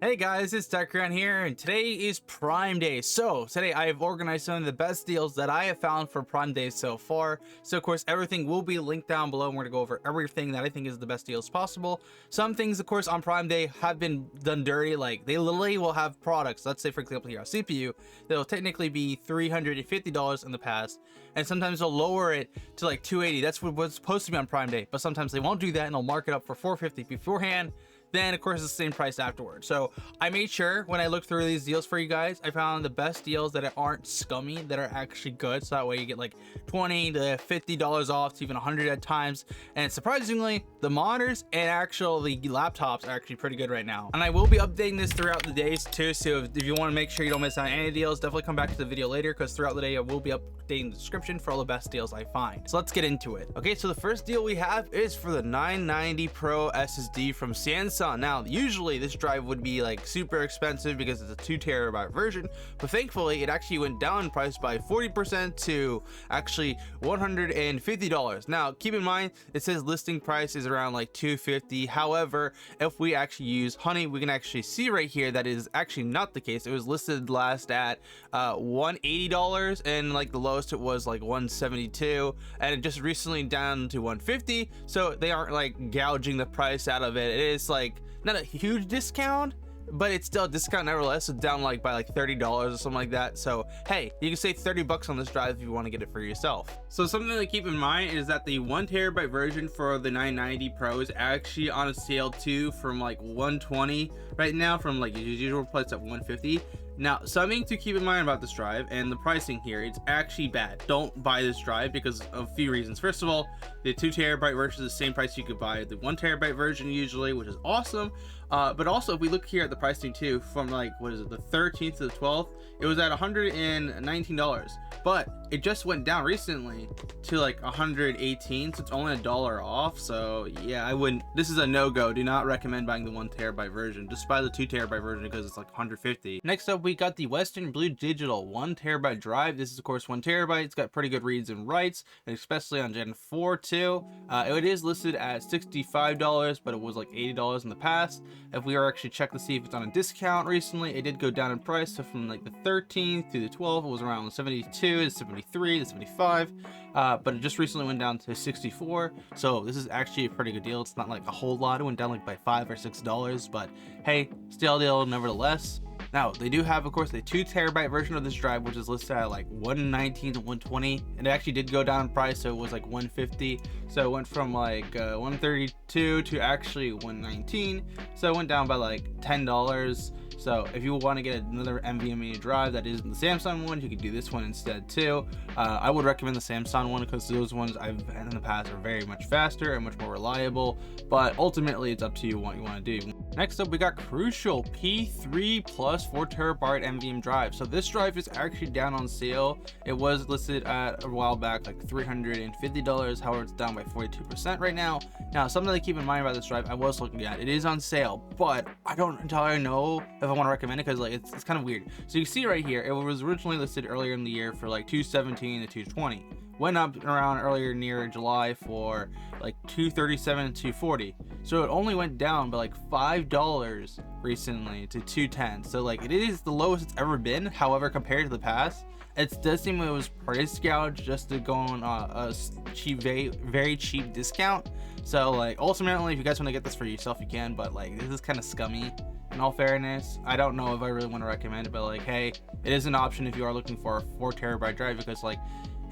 Hey guys, it's Decran here, and today is Prime Day. So today I have organized some of the best deals that I have found for Prime Day so far. So of course everything will be linked down below, and we're gonna go over everything that I think is the best deals possible. Some things of course on Prime Day have been done dirty, like they literally will have products, let's say for example here a CPU, that'll technically be $350 in the past, and sometimes they'll lower it to like $280. That's what was supposed to be on Prime Day, but sometimes they won't do that and they'll mark it up for $450 beforehand. Then of course it's the same price afterwards. So I made sure when I looked through these deals for you guys, I found the best deals that aren't scummy, that are actually good. So that way you get like $20 to $50 off to even 100 at times. And surprisingly, the monitors and actually laptops are actually pretty good right now. And I will be updating this throughout the days too. So if you want to make sure you don't miss out on any deals, definitely come back to the video later, because throughout the day I will be updating the description for all the best deals I find. So let's get into it. Okay, so the first deal we have is for the 990 Pro SSD from Samsung. Now usually this drive would be like super expensive because it's a 2TB version, but thankfully it actually went down in price by 40% to actually $150. Now keep in mind it says listing price is around like $250. However, if we actually use Honey, we can actually see right here that is actually not the case. It was listed last at $180, and like the lowest it was like $172, and it just recently down to $150. So they aren't like gouging the price out of it. It is like not a huge discount, but it's still a discount nevertheless. It's down like by like $30 or something like that. So hey, you can save 30 bucks on this drive if you want to get it for yourself. So something to keep in mind is that the 1TB version for the 990 Pro is actually on a sale too, from like 120 right now, from like usual price at 150. Now, something to keep in mind about this drive and the pricing here, it's actually bad. Don't buy this drive because of a few reasons. First of all, the 2TB version is the same price you could buy the 1TB version usually, which is awesome. But also, if we look here at the pricing too, from like, what is it, the 13th to the 12th, it was at $119. But it just went down recently to like 118, so it's only $1 off. So yeah, I wouldn't, this is a no-go. Do not recommend buying the 1TB version. Just buy the 2TB version because it's like 150. Next up, we got the Western Blue Digital 1TB drive. This is of course 1TB. It's got pretty good reads and writes, and especially on Gen 4 too. It is listed at $65, but it was like $80 in the past. If we are actually check to see if it's on a discount recently, it did go down in price. So from like the 13th to the 12th, it was around 72 to 73 to 75, but it just recently went down to 64. So this is actually a pretty good deal. It's not like a whole lot. It went down like by $5 or $6, but hey, still a deal nevertheless. Now they do have of course the 2TB version of this drive, which is listed at like 119 to 120, and it actually did go down in price, so it was like 150. So it went from like 132 to actually 119, so it went down by like $10. So if you want to get another NVMe drive that isn't the Samsung one, you could do this one instead too. I would recommend the Samsung one because those ones I've had in the past are very much faster and much more reliable, but ultimately it's up to you what you want to do. Next up, we got Crucial P3 Plus 4TB NVMe drive. So this drive is actually down on sale. It was listed at a while back like $350. However, it's down by 42% right now. Now, something to keep in mind about this drive, I was looking at it is on sale, but I don't entirely know if I want to recommend it because like it's kind of weird. So you see right here, it was originally listed earlier in the year for like $217 to $220. Went up around earlier near July for like $237 to $240. So it only went down by like $5 recently to $210. So like it is the lowest it's ever been. However, compared to the past, it does seem it was price gouged just to go on a cheap, very cheap discount. So like ultimately, if you guys want to get this for yourself, you can. But like this is kind of scummy. In all fairness, I don't know if I really want to recommend it, but like, hey, it is an option if you are looking for a 4TB drive, because like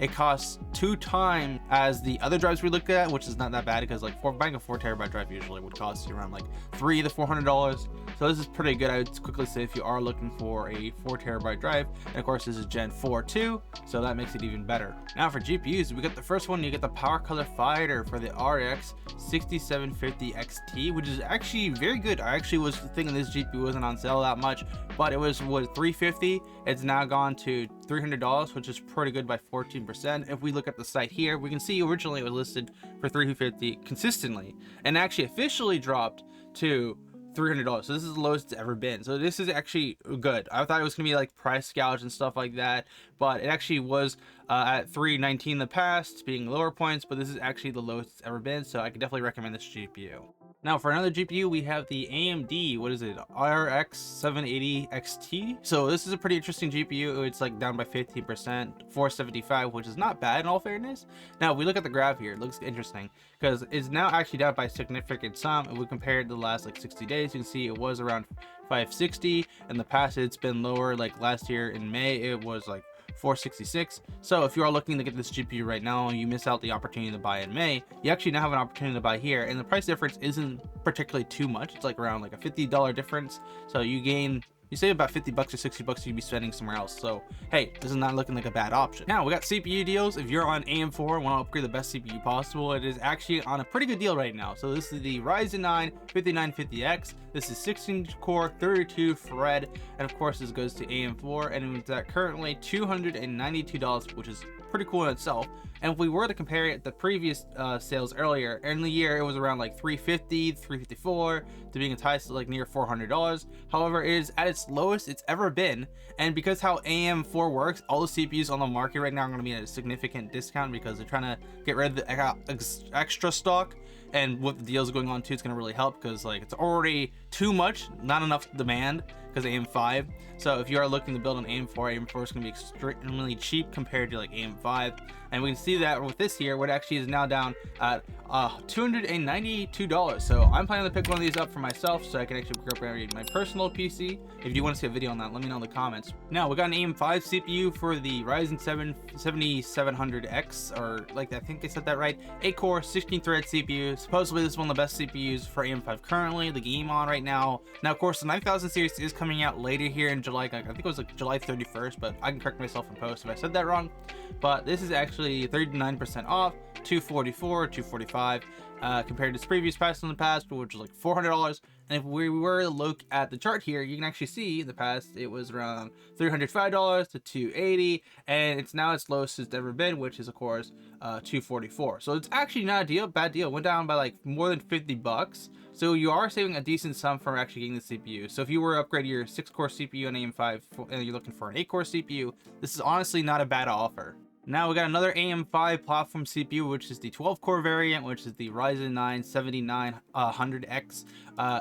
it costs 2 times as the other drives we looked at, which is not that bad because like buying a 4TB drive usually would cost you around like $300 to $400. So this is pretty good. I would quickly say if you are looking for a 4TB drive, and of course this is Gen 4 too, so that makes it even better. Now for GPUs, we got the first one. You get the Power Color Fighter for the RX 6750 XT, which is actually very good. I actually was thinking this GPU wasn't on sale that much, but it was $350. It's now gone to $300, which is pretty good by 14%. If we look at the site here, we can see originally it was listed for $350 consistently, and actually officially dropped to $300. So this is the lowest it's ever been. So this is actually good. I thought it was gonna be like price gouge and stuff like that, but it actually was at $319 in the past, being lower points, but this is actually the lowest it's ever been. So I could definitely recommend this GPU. Now for another GPU, we have the AMD, what is it, RX 780 XT. So this is a pretty interesting GPU. It's like down by 15%, 475, which is not bad in all fairness. Now if we look at the graph here, it looks interesting because it's now actually down by a significant sum. If we compare it to the last like 60 days, you can see it was around 560. In the past, it's been lower. Like last year in May, it was like 466. So if you are looking to get this GPU right now and you miss out the opportunity to buy in May, you actually now have an opportunity to buy here, and the price difference isn't particularly too much. It's like around like a $50 difference, so you save about 50 bucks or 60 bucks you'd be spending somewhere else. So hey, this is not looking like a bad option. Now we got CPU deals. If you're on AM4 and want to upgrade the best CPU possible, it is actually on a pretty good deal right now. So this is the Ryzen 9 5950X. This is 16 core 32 thread, and of course this goes to AM4, and it's at currently $292, which is pretty cool in itself. And if we were to compare it to previous sales earlier in the year, it was around like 350, 354 to being enticed to like near $400. However, it is at its lowest it's ever been, and because how AM4 works, all the CPUs on the market right now are going to be at a significant discount because they're trying to get rid of the extra stock. And with the deals going on too, it's going to really help because like it's already too much, not enough demand because AM5. So if you are looking to build an AM4 is going to be extremely cheap compared to like AM5. And we can see that with this here, what actually is now down at $292. So I'm planning to pick one of these up for myself so I can actually upgrade my personal PC. If you want to see a video on that, let me know in the comments. Now we got an AM5 CPU for the Ryzen 7 7700X, or like I think I said that right. 8-core 16-thread CPU. Supposedly this is one of the best CPUs for AM5 currently, the GMAN right now. Now of course the 9000 series is coming out later here in July. I think it was like July 31st, but I can correct myself in post if I said that wrong. But this is actually 39% off, $244, $245, compared to its previous price in the past, which was like $400. And if we were to look at the chart here, you can actually see in the past it was around $305 to $280, and it's now its lowest it's ever been, which is of course $244. So it's actually not a bad deal. It went down by like more than 50 bucks. So you are saving a decent sum for actually getting the CPU. So if you were to upgrade your 6-core CPU on AM5 and you're looking for an 8-core CPU, this is honestly not a bad offer. Now we got another AM5 platform CPU, which is the 12-core variant, which is the Ryzen 9 7900X.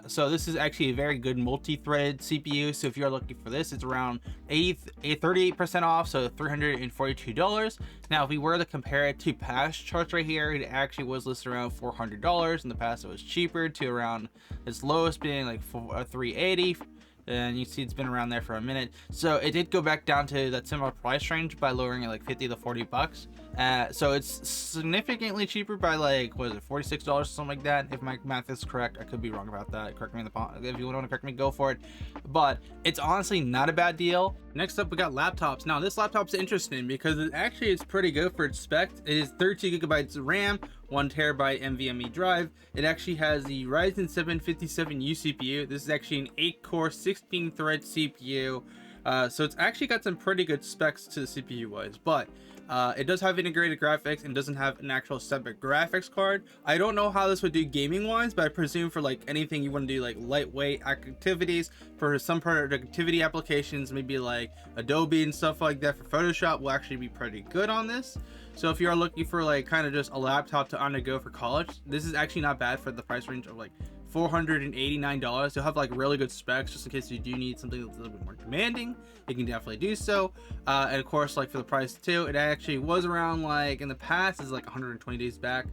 So this is actually a very good multi-thread CPU. So if you're looking for this, it's around 38% off, so $342. Now if we were to compare it to past charts right here, it actually was listed around $400. In the past it was cheaper, to around its lowest being like $380. And you see it's been around there for a minute. So it did go back down to that similar price range by lowering it like 50 to 40 bucks. So it's significantly cheaper by like, what is it, $46 or something like that, if my math is correct. I could be wrong about that. Correct me in the, if you want to correct me, go for it. But it's honestly not a bad deal. Next up we got laptops. Now this laptop's interesting because it actually is pretty good for its spec. It is 32 gigabytes of RAM, 1 terabyte NVMe drive. It actually has the Ryzen 7 57U CPU. This is actually an 8-core 16-thread CPU. So it's actually got some pretty good specs to the CPU wise, but it does have integrated graphics and doesn't have an actual separate graphics card. I don't know how this would do gaming wise, but I presume for like anything you want to do, like lightweight activities, for some productivity applications, maybe like Adobe and stuff like that, for Photoshop will actually be pretty good on this. So if you are looking for like kind of just a laptop to on the go for college, this is actually not bad for the price range of like $489. You'll have like really good specs just in case you do need something that's a little bit more demanding. You can definitely do so. And of course, like for the price too, it actually was around, like in the past, is like 120 days back,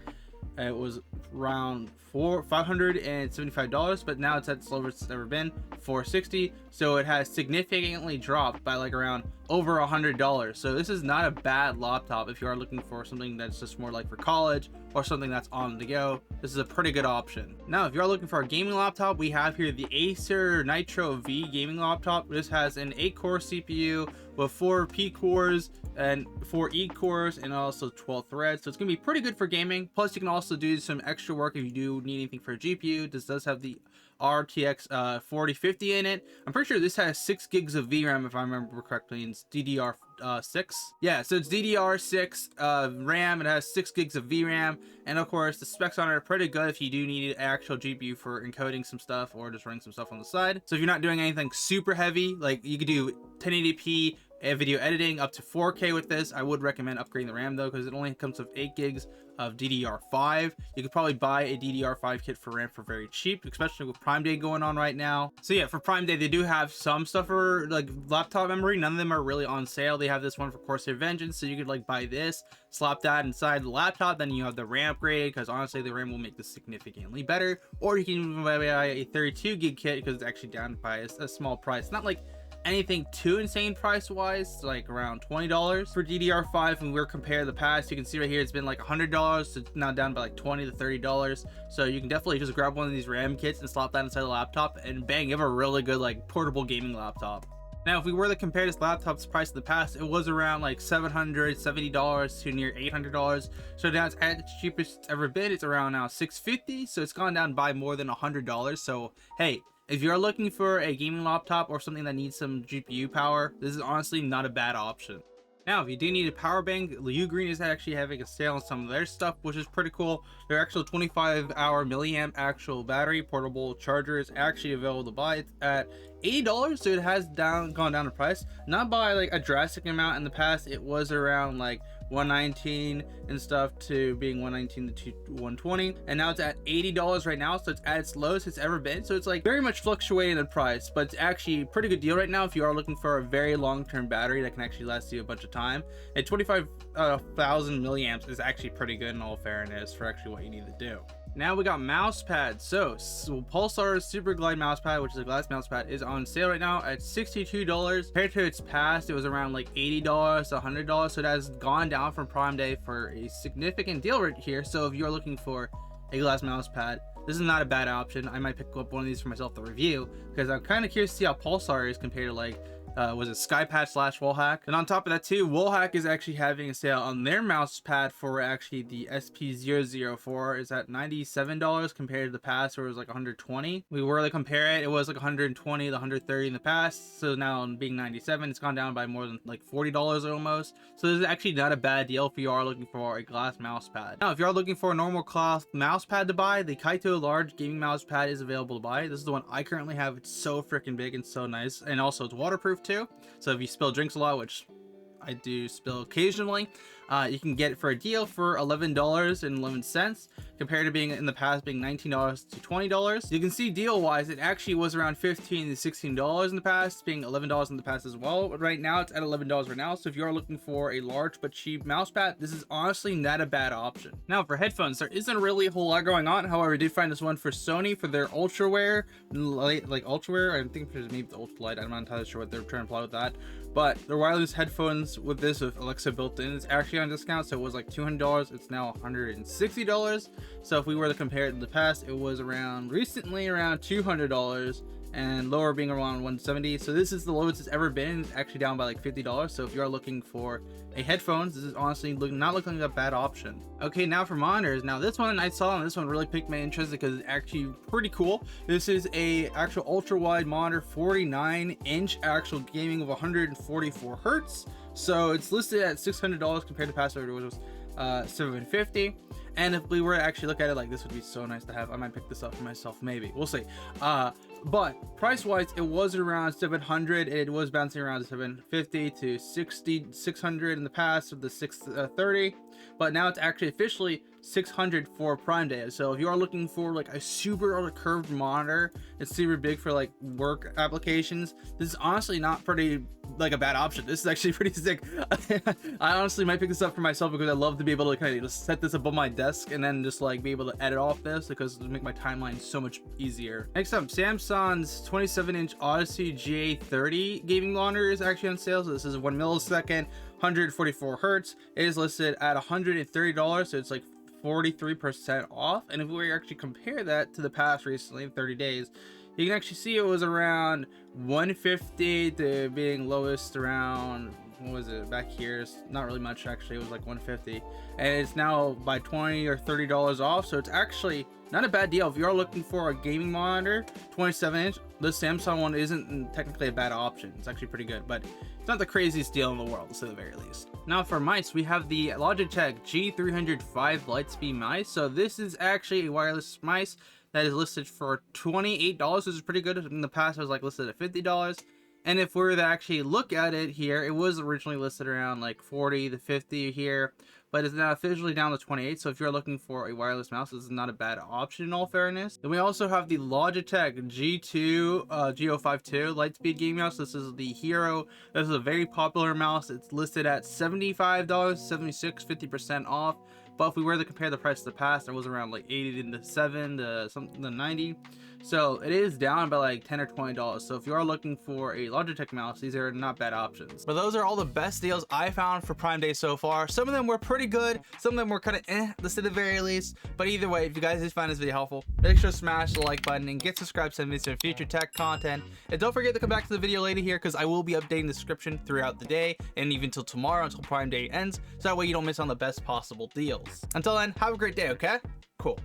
it was around $575, but now it's at its lowest it's ever been, $460. So it has significantly dropped by like around over $100. So this is not a bad laptop if you are looking for something that's just more like for college or something that's on the go. This is a pretty good option. Now if you are looking for a gaming laptop, we have here the Acer Nitro V gaming laptop. This has an 8-core CPU with 4 P cores and 4 E cores and also 12 threads. So it's gonna be pretty good for gaming. Plus you can also do some extra work if you do need anything for a GPU. This does have the RTX 4050 in it. I'm pretty sure this has 6 gigs of VRAM if I remember correctly, and it's DDR6. Yeah, so it's DDR6 RAM. It has 6 gigs of VRAM, and of course the specs on it are pretty good if you do need an actual GPU for encoding some stuff or just running some stuff on the side. So if you're not doing anything super heavy, like you could do 1080p video editing up to 4K with this. I would recommend upgrading the RAM though, because it only comes with 8 gigs of DDR5. You could probably buy a DDR5 kit for RAM for very cheap, especially with Prime Day going on right now. So yeah, for Prime Day, they do have some stuff for like laptop memory. None of them are really on sale. They have this one for Corsair Vengeance, so you could like buy this, slap that inside the laptop, then you have the RAM upgraded, because honestly the RAM will make this significantly better. Or you can even buy a 32 gig kit, because it's actually down by a small price. Not like anything too insane price wise, like around $20 for DDR5. When we're comparing the past, you can see right here it's been like $100 to now down by like $20 to $30. So you can definitely just grab one of these RAM kits and slap that inside the laptop, and bang, you have a really good like portable gaming laptop. Now, if we were to compare this laptop's price to the past, it was around like $770 to near $800. So now it's at its cheapest it's ever been. It's around now $650. So it's gone down by more than $100. So hey, if you're looking for a gaming laptop or something that needs some GPU power, this is honestly not a bad option. Now, if you do need a power bank, Ugreen is actually having a sale on some of their stuff, which is pretty cool. Their actual 25-hour milliamp actual battery portable charger is actually available to buy. It's at $80, so it has gone down in price, not by like a drastic amount. In the past, it was around like $119 and stuff to being $119 to $120, and now it's at $80 right now, so it's at its lowest it's ever been. So it's like very much fluctuating in price, but it's actually a pretty good deal right now if you are looking for a very long-term battery that can actually last you a bunch of time. At 25,000 milliamps is actually pretty good in all fairness for actually what you need to do. Now we got mouse pads. So Pulsar's Super Glide mouse pad, which is a glass mouse pad, is on sale right now at $62. Compared to its past, it was around like $80 to $100. So it has gone down from Prime Day for a significant deal right here. So if you're looking for a glass mouse pad, this is not a bad option. I might pick up one of these for myself to review, because I'm kind of curious to see how Pulsar is compared to like was it Skypad / Wallhack. And on top of that too, Wallhack is actually having a sale on their mouse pad for actually the SP004 is at $97 compared to the past where it was like $120. We were to compare it, it was like $120 to $130 in the past, so now being $97, it's gone down by more than like $40 almost. So this is actually not a bad deal if you are looking for a glass mouse pad. Now if you are looking for a normal cloth mouse pad to buy, the Kaito large gaming mouse pad is available to buy. This is the one I currently have. It's so freaking big and so nice, and also it's waterproof too, so if you spill drinks a lot, which I do spill occasionally, you can get it for a deal for $11.11 compared to being in the past being $19 to $20. You can see deal wise it actually was around $15 to $16 in the past, being $11 in the past as well, but right now it's at $11 right now. So if you are looking for a large but cheap mouse pad, this is honestly not a bad option. Now for headphones, there isn't really a whole lot going on. However, I did find this one for Sony for their ultraware light, like ultraware, I think there's maybe the ultralight, I'm not entirely sure what they're trying to apply with that, but the wireless headphones with this with Alexa built in is actually on discount. So it was like $200, it's now $160. So if we were to compare it in the past, it was recently around $200 and lower being around $170. So this is the lowest it's ever been. It's actually down by like $50. So if you are looking for a headphones, this is honestly not looking like a bad option. Okay, now for monitors. Now this one I saw, and this one really piqued my interest because it's actually pretty cool. This is a actual ultra wide monitor, 49-inch actual gaming of 144 hertz. So it's listed at $600 compared to past order, which was $750. And if we were to actually look at it, like, this would be so nice to have. I might pick this up for myself, maybe, we'll see. But price wise, it was around $700. It was bouncing around $750 to $600 in the past with the $630, but now it's actually officially $600 for Prime Day. So if you are looking for like a super curved monitor, it's super big for like work applications, this is honestly not pretty like a bad option. This is actually pretty sick. I honestly might pick this up for myself because I love to be able to kind of just set this above my desk and then just like be able to edit off this, because it'll make my timeline so much easier. Next up, Samsung's 27-inch Odyssey GA30 gaming monitor is actually on sale. So this is 1 millisecond, 144 hertz. It is listed at $130, so it's like 43% off. And if we actually compare that to the past recently, 30 days, you can actually see it was around 150 to being lowest around, what was it back here? It's not really much actually, it was like 150, and it's now by $20 or $30 off. So it's actually not a bad deal if you're looking for a gaming monitor. 27-inch, the Samsung one isn't technically a bad option. It's actually pretty good, but it's not the craziest deal in the world, to say the very least. Now for mice, we have the Logitech G305 Lightspeed mice. So this is actually a wireless mice that is listed for $28, which is pretty good. In the past, it was like listed at $50. And if we were to actually look at it here, it was originally listed around like 40 to 50 here, but it's now officially down to 28. So if you're looking for a wireless mouse, this is not a bad option in all fairness. Then we also have the Logitech G2 G052 Lightspeed gaming mouse. This is the Hero. This is a very popular mouse. It's listed at $75, $76, 50% off. But if we were to compare the price to the past, it was around like 80 to 7 to something to 90. So it is down by like 10 or $20. So if you are looking for a Logitech mouse, these are not bad options. But those are all the best deals I found for Prime Day so far. Some of them were pretty good, some of them were kind of at the very least. But either way, if you guys did find this video helpful, make sure to smash the like button and get subscribed to some future tech content. And don't forget to come back to the video later here, because I will be updating the description throughout the day and even till tomorrow, until Prime Day ends, so that way you don't miss on the best possible deals. Until then, have a great day, okay? Cool.